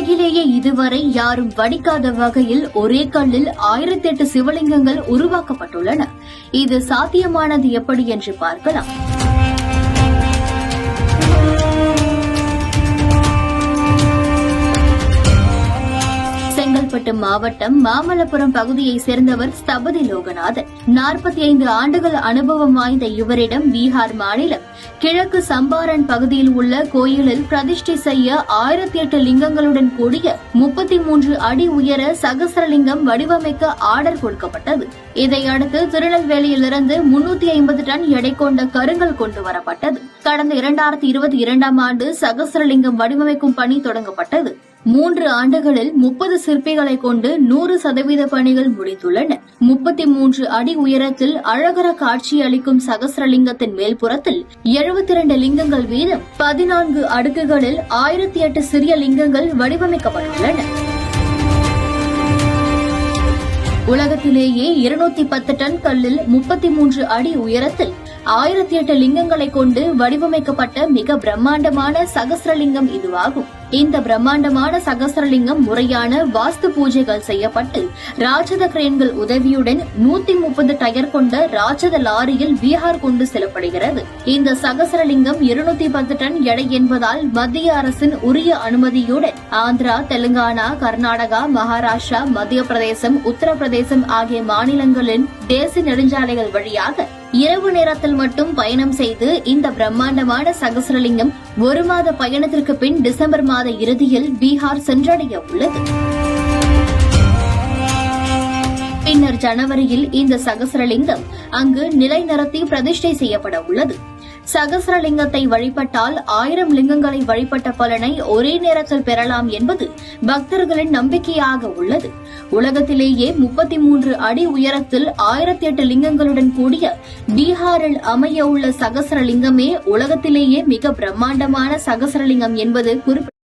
உலகிலேயே இதுவரை யாரும் வடிக்காத வகையில் ஒரே கல்லில் 1008 சிவலிங்கங்கள் உருவாக்கப்பட்டுள்ளன. இது சாத்தியமானது எப்படி என்று பார்க்கலாம். செங்கல்பட்டு மாவட்டம் மாமல்லபுரம் பகுதியைச் சேர்ந்தவர் ஸ்தபதி லோகநாதன். 45 ஆண்டுகள் அனுபவம் வாய்ந்த இவரிடம் பீகார் மாநிலம் கிழக்கு சம்பாரன் பகுதியில் உள்ள கோயிலில் பிரதிஷ்டை செய்ய 1008 லிங்கங்களுடன் கூடிய 33 அடி உயர சகசரலிங்கம் வடிவமைக்க ஆர்டர் கொடுக்கப்பட்டது. இதையடுத்து திருநெல்வேலியிலிருந்து 350 டன் எடை கொண்ட கருங்கல் கொண்டு வரப்பட்டது. கடந்த 2022ஆம் ஆண்டு சகசரலிங்கம் வடிவமைக்கும் பணி தொடங்கப்பட்டது. 3 ஆண்டுகளில் 30 சிற்பிகளை கொண்டு 100% பணிகள் முடித்துள்ளன. 33 அடி உயரத்தில் அழகர காட்சி அளிக்கும் சகசரலிங்கத்தின் மேல்புறத்தில் 72 லிங்கங்கள் வீதம் 14 அடுக்குகளில் 1008 சிறிய லிங்கங்கள் வடிவமைக்கப்பட்டுள்ளன. உலகத்திலேயே 210 டன் கல்லில் 33 அடி உயரத்தில் 1008 லிங்கங்களை கொண்டு வடிவமைக்கப்பட்ட மிக பிரம்மாண்டமான சகசரலிங்கம் இதுவாகும். இந்த பிரம்மாண்டமான சகசரலிங்கம் முறையான வாஸ்து பூஜைகள் செய்யப்பட்டு ராட்சத கிரேன்கள் உதவியுடன் 130 டயர் கொண்ட ராட்சத லாரியில் பீகார் கொண்டு செல்லப்படுகிறது. இந்த சகசரலிங்கம் 210 டன் எடை என்பதால் மத்திய அரசின் உரிய அனுமதியுடன் ஆந்திரா, தெலுங்கானா, கர்நாடகா, மகாராஷ்டிரா, மத்திய பிரதேசம், உத்தரப்பிரதேசம் ஆகிய மாநிலங்களின் தேசிய நெடுஞ்சாலைகள் வழியாக இரவு நேரத்தில் மட்டும் பயணம் செய்து இந்த பிரம்மாண்டமான சகசரலிங்கம் 1 மாத பயணத்திற்கு பின் டிசம்பர் மாத இறுதியில் பீகார் சென்றடைய உள்ளது. பின்னர் ஜனவரியில் இந்த சகசரலிங்கம் அங்கு நிலைநிறுத்தி பிரதிஷ்டை செய்யப்பட உள்ளது. சகசரலிங்கத்தை வழிபட்டால் 1000 லிங்கங்களை வழிபட்ட பலனை ஒரே நேரத்தில் பெறலாம் என்பது பக்தர்களின் நம்பிக்கையாக உள்ளது. உலகத்திலேயே 33 அடி உயரத்தில் 1008 லிங்கங்களுடன் கூடிய பீகாரில் அமைய உள்ள சகசரலிங்கமே உலகத்திலேயே மிக பிரம்மாண்டமான சகசரலிங்கம் என்பது குறிப்பிடத்தக்கது.